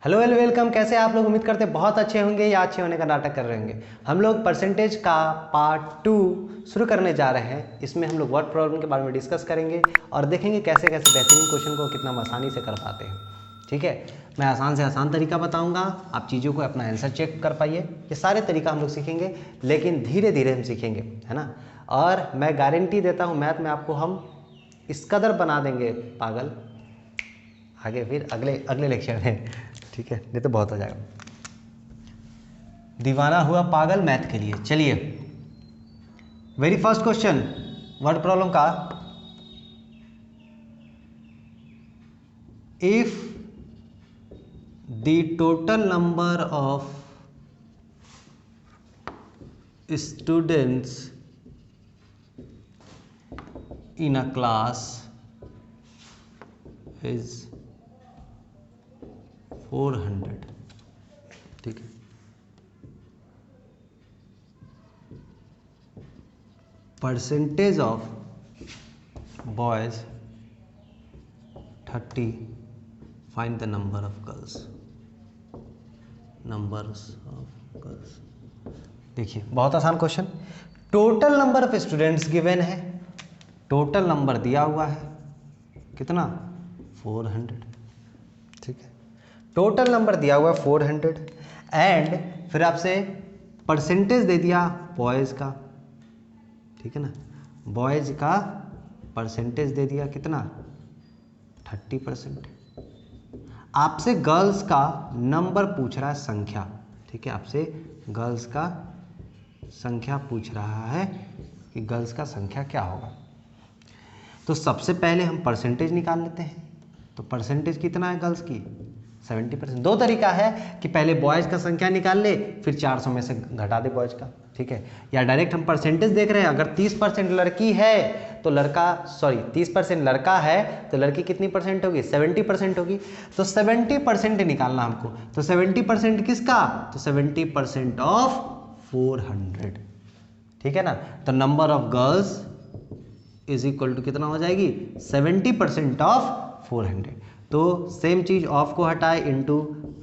Hello hello welcome. कैसे हैं आप लोग? उम्मीद करते हैं बहुत अच्छे होंगे या अच्छे होने का नाटक कर रहे होंगे। हम लोग परसेंटेज का पार्ट 2 शुरू करने जा रहे हैं। इसमें हम लोग वर्ड प्रॉब्लम के बारे में डिस्कस करेंगे और देखेंगे कैसे कैसे बेहतरीन क्वेश्चन को कितना आसानी से कर पाते हैं। ठीक है, मैं आसान से आसान तरीका बताऊंगा, आप चीज़ों को अपना आंसर चेक कर पाइए। ये सारे तरीका हम लोग सीखेंगे, लेकिन धीरे धीरे हम सीखेंगे, है ना। और मैं गारंटी देता हूँ मैथ में आपको हम इस कदर बना देंगे पागल, आगे फिर अगले अगले लेक्चर में। ठीक है, नहीं तो बहुत हो जाएगा। दीवाना हुआ पागल मैथ के लिए। चलिए, very first question word problem का। If the total number of students in a class is 400, ठीक है, percentage of boys 30, find the number of girls. Numbers of girls. देखिए, बहुत आसान question. Total number of students given है, total number दिया हुआ है कितना, 400, ठीक है। टोटल नंबर दिया हुआ है 400 एंड फिर आपसे परसेंटेज दे दिया बॉयज़ का, ठीक है ना। बॉयज़ का परसेंटेज दे दिया कितना, 30%। आपसे गर्ल्स का नंबर पूछ रहा है, संख्या, ठीक है। आपसे गर्ल्स का संख्या पूछ रहा है कि गर्ल्स का संख्या क्या होगा। तो सबसे पहले हम परसेंटेज निकाल लेते हैं। तो परसेंटेज कितना है गर्ल्स की, 70%। दो तरीका है कि पहले बॉयज़ का संख्या निकाल ले, फिर 400 में से घटा दे बॉयज़ का, ठीक है। या डायरेक्ट हम परसेंटेज देख रहे हैं, अगर 30% लड़की है तो लड़का, सॉरी 30% लड़का है तो लड़की कितनी परसेंट होगी, 70% होगी। तो 70% निकालना हमको। तो 70% किसका, तो 70% ऑफ 400, ठीक है ना। तो number of girls is equal to कितना हो जाएगी, 70% ऑफ 400। तो सेम चीज ऑफ को हटाए इंटू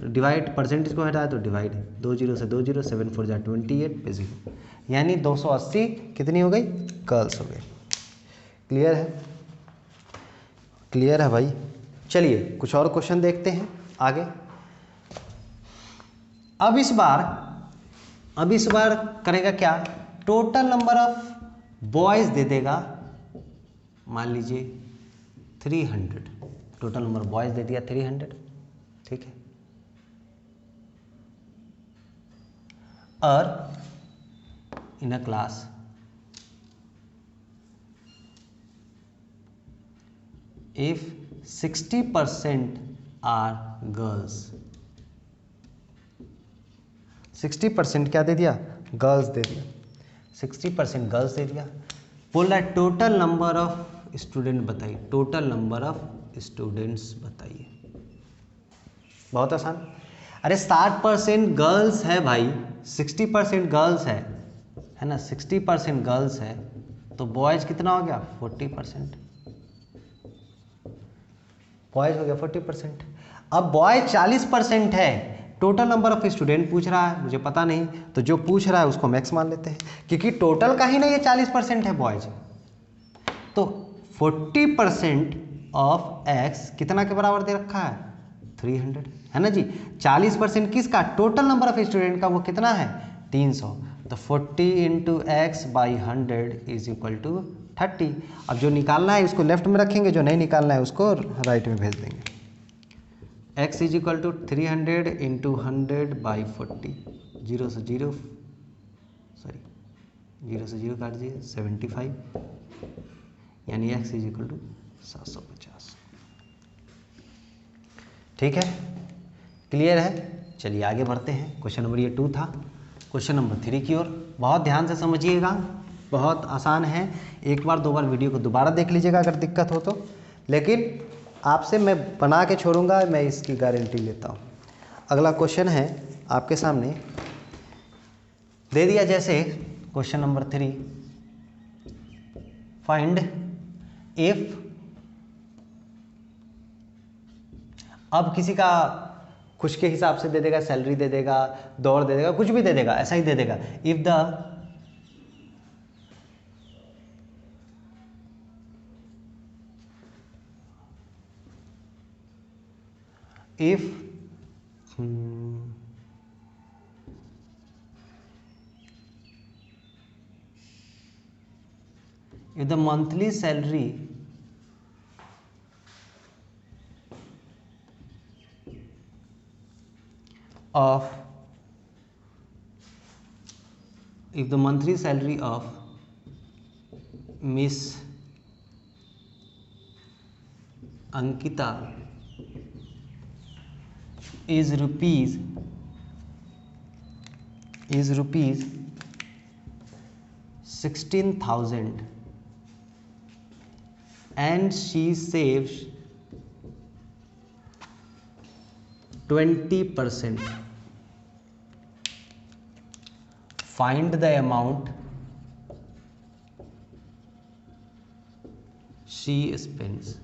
डिवाइड, परसेंटेज को हटाए तो डिवाइड, 2 जीरो से 2 जीरो, 7 4 जा 28 पे 0, यानी 280 कितनी हो गई, गर्ल्स हो गई। क्लियर है, क्लियर है भाई। चलिए कुछ और क्वेश्चन देखते हैं आगे। अब इस बार करेगा क्या, total number of boys they देगा, मान लीजिए 300, टोटल नंबर बॉयज दे दिया 300, ठीक है। और in a class if 60% are girls, 60% क्या दे दिया, गर्ल्स दे दिया, 60% गर्ल्स दे दिया। बोल रहा है टोटल नंबर ऑफ स्टूडेंट बताइए, टोटल नंबर ऑफ स्टूडेंट्स बताइए। बहुत आसान। अरे 60% गर्ल्स है भाई, 60% गर्ल्स है ना, 60% गर्ल्स है तो बॉयज कितना हो गया, 40%, बॉयज हो गया 40%। अब बॉयज 40% है, टोटल नंबर ऑफ स्टूडेंट पूछ रहा है, मुझे पता नहीं, तो जो पूछ रहा है उसको मैक्स मान लेते हैं, क्योंकि टोटल का ही नहीं ये 40% है बॉयज। तो 40% ऑफ एक्स कितना के बराबर दे रखा है, 300, है ना जी। 40% किसका, टोटल नंबर ऑफ स्टूडेंट का, वो कितना है, 300। तो 40 into x by 100 is equal to 30। अब जो निकालना है उसको लेफ्ट में रखेंगे, जो नहीं निकालना है उसको राइट में भेज देंगे। X is equal to 300 into 100 by 40, 0 से 0, सॉरी 0 से 0 काट दीजिए, 75, यानी x इज इक्वल टू 750। ठीक है, क्लियर है। चलिए आगे बढ़ते हैं। क्वेश्चन नंबर ये 2 था। क्वेश्चन नंबर 3 की ओर बहुत ध्यान से समझिएगा, बहुत आसान है। एक बार दो बार वीडियो को दोबारा देख लीजिएगा अगर दिक्कत हो तो, लेकिन आपसे मैं बना के छोड़ूंगा, मैं इसकी गारंटी लेता हूँ। अगला क्वेश्चन है आपके सामने दे दिया, जैसे क्वेश्चन नंबर 3, फाइंड इफ, अब किसी का खुश के हिसाब से दे देगा, सैलरी दे देगा, दौड़ दे देगा, कुछ भी दे देगा, ऐसा ही दे देगा। if the monthly salary of Miss Ankita is rupees 16,000 and she saves 20%. Find the amount she spends.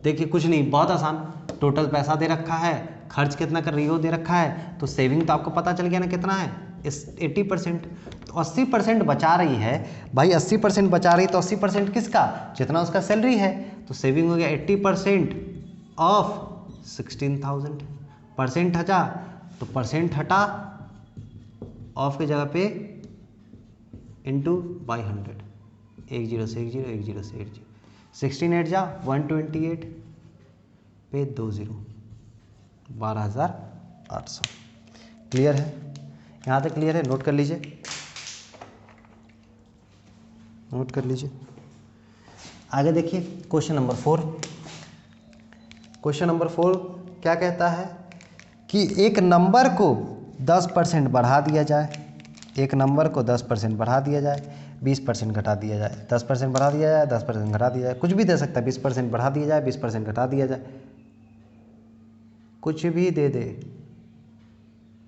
देखिए कुछ नहीं, बहुत आसान, टोटल पैसा दे रखा है, खर्च कितना कर रही हो दे रखा है, तो सेविंग तो आपको पता चल गया ना कितना है, इस 80%। तो 80% बचा रही है भाई, 80% बचा रही, तो 80% किसका, जितना उसका सैलरी है, तो सेविंग हो गया 80% ऑफ 16,000। परसेंट हटा, तो परसेंट हटा, ऑफ की जगह पे इंटू बाई 100, 10 से 10, 10 से 80, 16 8 जा 128 पे 20, 12,800। क्लियर है, यहाँ तक क्लियर है? नोट कर लीजिए, नोट कर लीजिए। आगे देखिए क्वेश्चन नंबर 4। क्वेश्चन नंबर 4 क्या कहता है कि एक नंबर को 10% बढ़ा दिया जाए, एक नंबर को 10% बढ़ा दिया जाए, 20% घटा दिया जाए, 10% बढ़ा दिया जाए, 10% घटा दिया जाए, कुछ भी दे सकता है, 20% बढ़ा दिया जाए, 20% घटा दिया जाए, कुछ भी दे दे,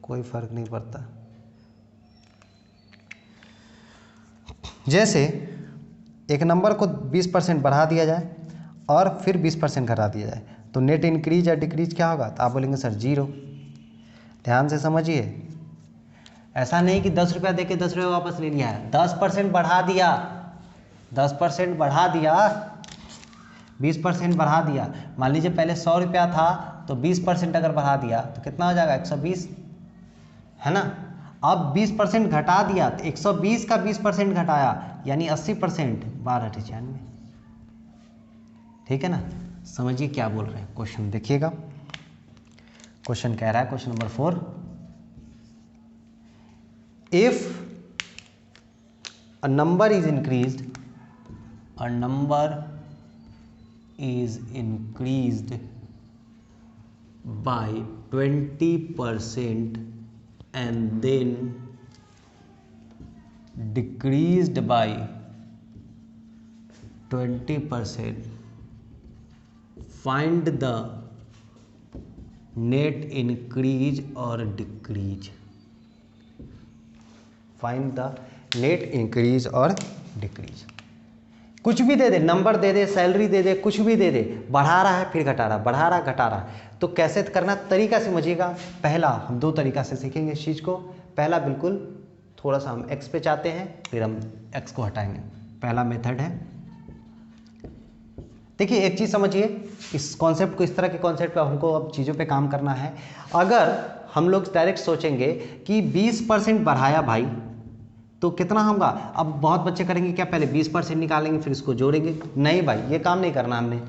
कोई फर्क नहीं पड़ता। जैसे एक नंबर को 20% बढ़ा दिया जाए और फिर 20% घटा दिया जाए, तो नेट इंक्रीज या डिक्रीज क्या होगा? तो आप बोलेंगे सर 0। ध्यान से समझिए, ऐसा नहीं कि 10 रुपया दे के 10 रुपये वापस ले लिया है, 10% बढ़ा दिया, 10% बढ़ा दिया, 20% बढ़ा दिया। मान लीजिए पहले 100 रुपया था, तो 20% अगर बढ़ा दिया तो कितना हो जाएगा? 120, है ना। अब 20% घटा दिया, तो 120 का 20% घटाया, यानी 80%, 12,98। ठीक है ना, समझिए क्या बोल रहे हैं। क्वेश्चन देखिएगा, क्वेश्चन कह रहा है, question number 4, if a number is increased by 20% and then decreased by 20%, find the net increase or decrease। Find the net increase और डिक्रीज। कुछ भी दे दे, नंबर दे दे, सैलरी दे दे, कुछ भी दे दे, बढ़ा रहा है फिर घटा रहा, बढ़ा रहा घटा रहा, तो कैसे करना, तरीका समझिएगा। पहला हम 2 तरीका से सीखेंगे इस चीज़ को। पहला बिल्कुल थोड़ा सा हम x पे चाहते हैं, फिर हम x को हटाएंगे। पहला मेथड है, देखिए एक चीज़ समझिए, इस कॉन्सेप्ट को, इस तरह के कॉन्सेप्ट पे हमको अब चीज़ों पे काम करना है। अगर हम लोग डायरेक्ट सोचेंगे कि 20% बढ़ाया भाई, तो कितना होगा? अब बहुत बच्चे करेंगे क्या, पहले 20% निकालेंगे फिर इसको जोड़ेंगे। नहीं भाई, ये काम नहीं करना हमने।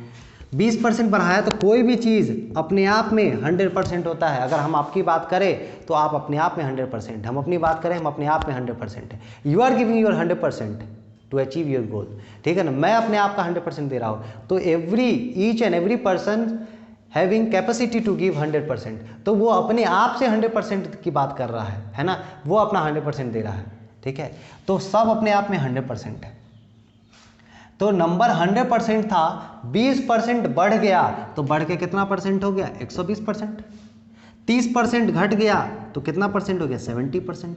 20% बढ़ाया तो कोई भी चीज़ अपने आप में 100% होता है। अगर हम आपकी बात करें तो आप अपने आप में 100%, हम अपनी बात करें हम अपने आप में 100% है। You are giving your 100% to achieve your goal, ठीक है ना। मैं अपने आप का 100% दे रहा हूँ, तो each and every person having capacity to give 100%, तो वो अपने आप से 100% की बात कर रहा है ना, वो अपना 100% दे रहा है, ठीक है। तो सब अपने आप में 100% है। तो नंबर 100% था, 20% बढ़ गया, तो बढ़ के कितना परसेंट हो गया? 120%। 30% घट गया तो कितना परसेंट हो गया? 70%,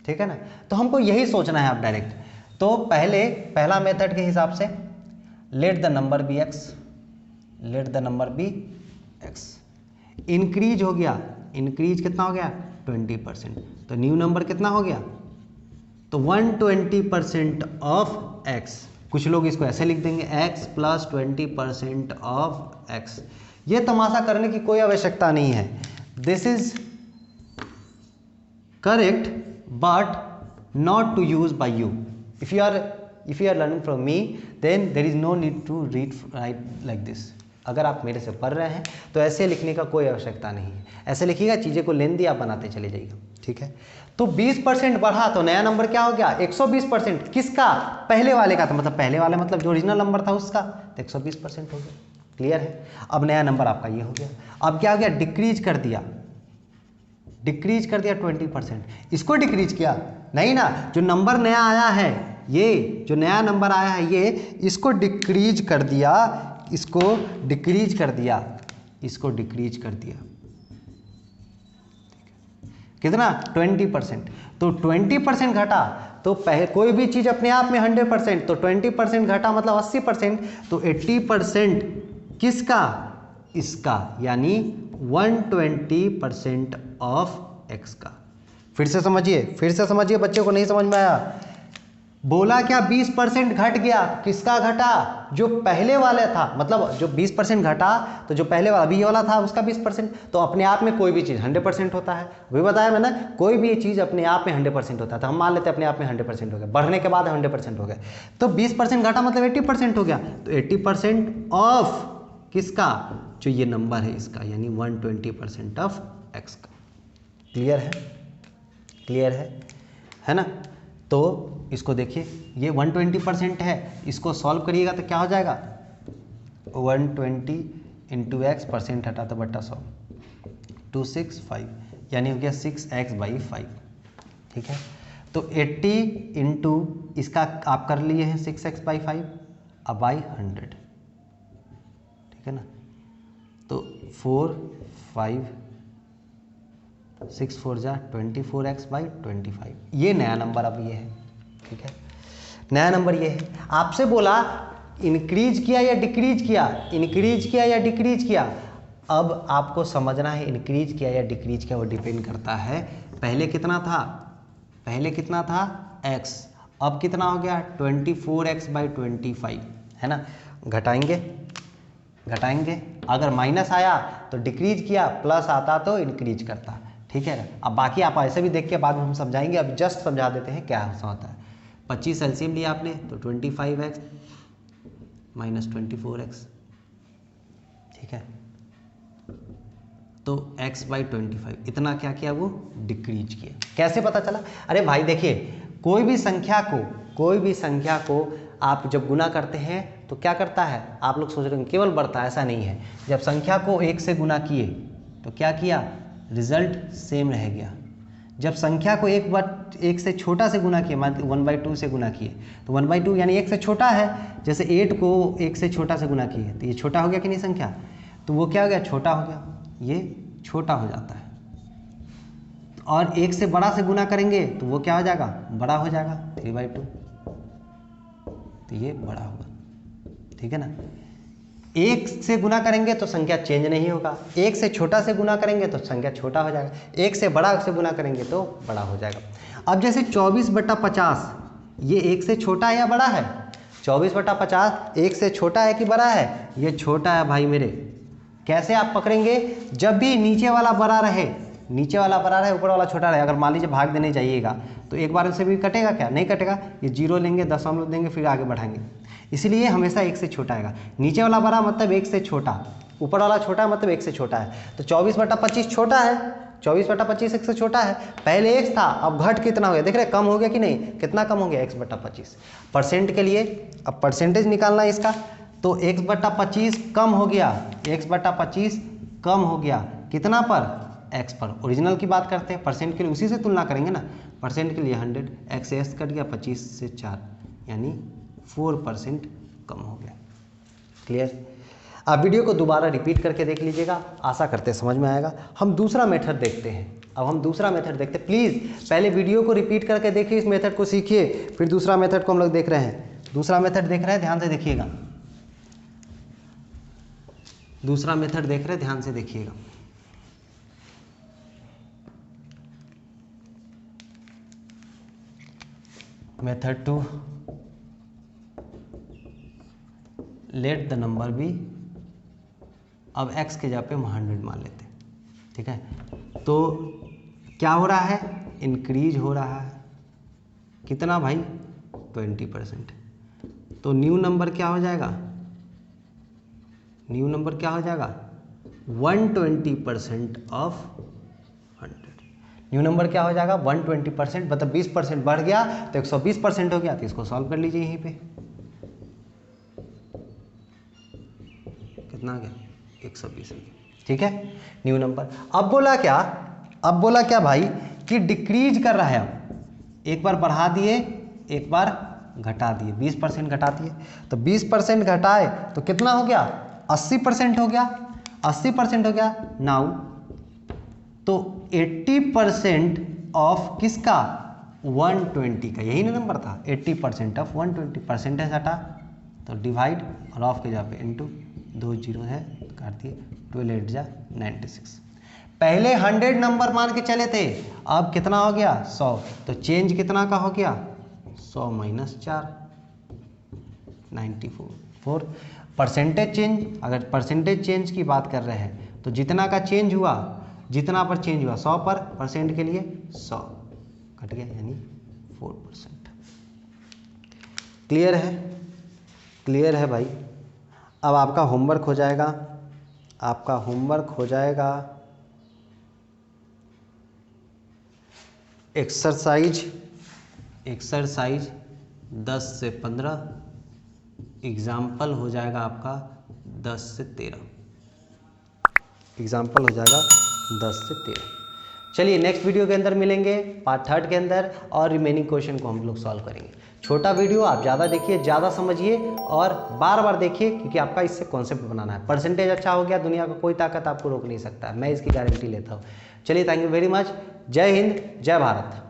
ठीक है ना। तो हमको यही सोचना है अब डायरेक्ट। तो पहला मेथड के हिसाब से let the number be x, let the number be x. Increase हो गया, इंक्रीज कितना हो गया 20%, तो न्यू नंबर कितना हो गया, तो 120% ऑफ x। कुछ लोग इसको ऐसे लिख देंगे x प्लस 20% ऑफ x। ये तमाशा करने की कोई आवश्यकता नहीं है, this is correct but not to use by you. If you are learning from me, then there is no need to write like this. अगर आप मेरे से पढ़ रहे हैं तो ऐसे लिखने का कोई आवश्यकता नहीं है, ऐसे लिखिएगा, चीज़ें को लेंदी आप बनाते चले जाइएगा, ठीक है। तो 20% बढ़ा तो नया नंबर क्या हो गया 120%, किसका, पहले वाले का, तो मतलब पहले वाला मतलब जो ओरिजिनल नंबर था उसका, तो 120% हो गया। क्लियर है। अब नया नंबर आपका ये हो गया। अब क्या हो गया, डिक्रीज कर दिया, डिक्रीज कर दिया 20%। इसको डिक्रीज किया नहीं ना, जो नंबर नया आया है, ये जो नया नंबर आया है ये, इसको डिक्रीज कर दिया, इसको डिक्रीज कर दिया, इसको डिक्रीज कर दिया, कितना 20%। तो 20% घटा, तो कोई भी चीज अपने आप में 100%, तो 20% घटा मतलब 80%, तो 80% किसका, इसका, यानी 120% ऑफ x का। फिर से समझिए बच्चों को नहीं समझ में आया, बोला क्या 20% घट गया, किसका घटा, जो पहले वाला था, मतलब जो 20% घटा, तो जो पहले वाला अभी वाला था उसका 20%। तो अपने आप में कोई भी चीज़ 100% होता है, अभी बताया मैंने, कोई भी चीज़ अपने आप में 100% होता है। तो हम मान लेते हैं अपने आप में 100% हो गया, बढ़ने के बाद 100% हो गया, तो 20% घटा मतलब 80% हो गया, तो 80% ऑफ किसका, जो ये नंबर है इसका, यानी 120% ऑफ x का। क्लियर है, क्लियर है ना। तो इसको देखिए, ये 120% है, इसको सॉल्व करिएगा तो क्या हो जाएगा, 120 इंटू एक्स, परसेंट हटा तो बट्टा 100, 265, यानी हो गया 6x/5, ठीक है। तो 80 इंटू इसका आप कर लिए हैं 6x/5 अब बाई 100, ठीक है ना। तो 4 5 6 4 जा 24x/25, ये नया नंबर अब ये है, ठीक है, नया नंबर ये है। आपसे बोला इंक्रीज किया या डिक्रीज किया, इंक्रीज किया या डिक्रीज किया। अब आपको समझना है इंक्रीज किया या डिक्रीज किया, वो डिपेंड करता है पहले कितना था, पहले कितना था x, अब कितना हो गया 24x/25, है ना। घटाएंगे, अगर माइनस आया तो डिक्रीज किया, प्लस आता तो इंक्रीज करता, ठीक है ना। अब बाकी आप ऐसे भी देख के बाद में हम समझाएंगे, अब जस्ट समझा देते हैं क्या होता है। 25 एलसीएम लिया आपने तो 25x माइनस 24x, ठीक है। तो x/25 इतना क्या किया, वो डिक्रीज किया। कैसे पता चला, अरे भाई देखिए, कोई भी संख्या को आप जब गुना करते हैं तो क्या करता है, आप लोग सोच रहे हैं केवल बढ़ता है, ऐसा नहीं है। जब संख्या को 1 से गुना किए तो क्या किया, रिजल्ट सेम रह गया। जब संख्या को 1 से छोटा से गुना किए, मान 1/2 से गुना किए, तो 1/2 यानी 1 से छोटा है। जैसे 8 को 1 से छोटा से गुना किए तो ये छोटा हो गया कि नहीं संख्या, तो वो क्या हो गया, छोटा हो गया, ये छोटा हो जाता है। और 1 से बड़ा से गुना करेंगे तो वो क्या हो जाएगा, बड़ा हो जाएगा, 3/2, तो ये बड़ा होगा, ठीक है ना। 1 से गुना करेंगे तो संख्या चेंज नहीं होगा, 1 से छोटा से गुना करेंगे तो संख्या छोटा हो जाएगा, 1 से बड़ा से गुना करेंगे तो बड़ा हो जाएगा। अब जैसे 24/50 ये 1 से छोटा है या बड़ा है, 24/50 1 से छोटा है कि बड़ा है, ये छोटा है भाई मेरे। कैसे आप पकड़ेंगे, जब भी नीचे वाला बड़ा रहे, ऊपर वाला छोटा रहे। अगर मान लीजिए भाग देने जाइएगा तो एक बार से भी कटेगा क्या, नहीं कटेगा, ये 0 लेंगे, दशमलव देंगे, फिर आगे बढ़ाएंगे, इसलिए हमेशा 1 से छोटा आएगा। नीचे वाला बड़ा मतलब 1 से छोटा, ऊपर वाला छोटा मतलब 1 से छोटा है। तो 24/25 छोटा है, 24/25 1 से छोटा है। पहले x था, अब घट कितना हो गया, देख रहे कम हो गया कि नहीं, कितना कम हो गया, x/25। परसेंट के लिए अब परसेंटेज निकालना है इसका, तो x/25 कम हो गया, x/25 कम हो गया, कितना पर, x पर। ओरिजिनल की बात करते हैं, परसेंट के लिए उसी से तुलना करेंगे ना। परसेंट के लिए 100, x से x कट गया, 25 से 4 यानी 4% कम हो गया। क्लियर। आप वीडियो को दोबारा रिपीट करके देख लीजिएगा, आशा करते हैं समझ में आएगा। हम दूसरा मेथड देखते हैं, अब हम दूसरा मेथड देखते हैं। प्लीज़ पहले वीडियो को रिपीट करके देखिए, इस मेथड को सीखिए, फिर दूसरा मेथड को हम लोग देख रहे हैं। दूसरा मेथड देख रहे हैं, ध्यान से देखिएगा, दूसरा मेथड देख रहे हैं, ध्यान से देखिएगा। Method two let the number be, अब x के जगह पे हम 100 मान लेते हैं, ठीक है। तो क्या हो रहा है, इंक्रीज हो रहा है, कितना भाई 20%। तो न्यू नंबर क्या हो जाएगा, न्यू नंबर क्या हो जाएगा 120% ऑफ 100। न्यू नंबर क्या हो जाएगा 120%, मतलब 20% बढ़ गया तो 120% हो गया। तो इसको सॉल्व कर लीजिए यहीं पे, कितना आ गया 120 हो गया, ठीक है। न्यू नंबर अब बोला क्या भाई कि डिक्रीज कर रहा है। अब एक बार बढ़ा दिए, एक बार घटा दिए, 20% घटा दिए, तो 20% घटाए तो कितना हो गया 80% हो गया, 80% हो गया। नाउ तो 80% ऑफ किसका 120 का, यही ना नंबर था 80% ऑफ 120, परसेंटेज हटा तो डिवाइड और ऑफ के जगह पे इनटू, 2 जीरो है काट दिए, 12 8 जा 96। पहले 100 नंबर मान के चले थे, अब कितना हो गया 100, तो चेंज कितना का हो गया 100 माइनस 4 94। परसेंटेज चेंज, अगर परसेंटेज चेंज की बात कर रहे हैं तो जितना का चेंज हुआ, जितना पर चेंज हुआ 100 पर, परसेंट के लिए 100 कट गया यानी 4%। क्लियर है, क्लियर है भाई। अब आपका होमवर्क हो जाएगा, आपका होमवर्क हो जाएगा एक्सरसाइज 10 से 15, एग्जाम्पल हो जाएगा आपका 10 से 13, एग्जाम्पल हो जाएगा 10 से 13। चलिए नेक्स्ट वीडियो के अंदर मिलेंगे, पार्ट 3 के अंदर, और रिमेनिंग क्वेश्चन को हम लोग सॉल्व करेंगे। छोटा वीडियो आप ज़्यादा देखिए, ज़्यादा समझिए और बार बार देखिए, क्योंकि आपका इससे कॉन्सेप्ट बनाना है। परसेंटेज अच्छा हो गया, दुनिया का कोई ताकत आपको रोक नहीं सकता, मैं इसकी गारंटी लेता हूँ। चलिए थैंक यू वेरी मच, जय हिंद जय भारत।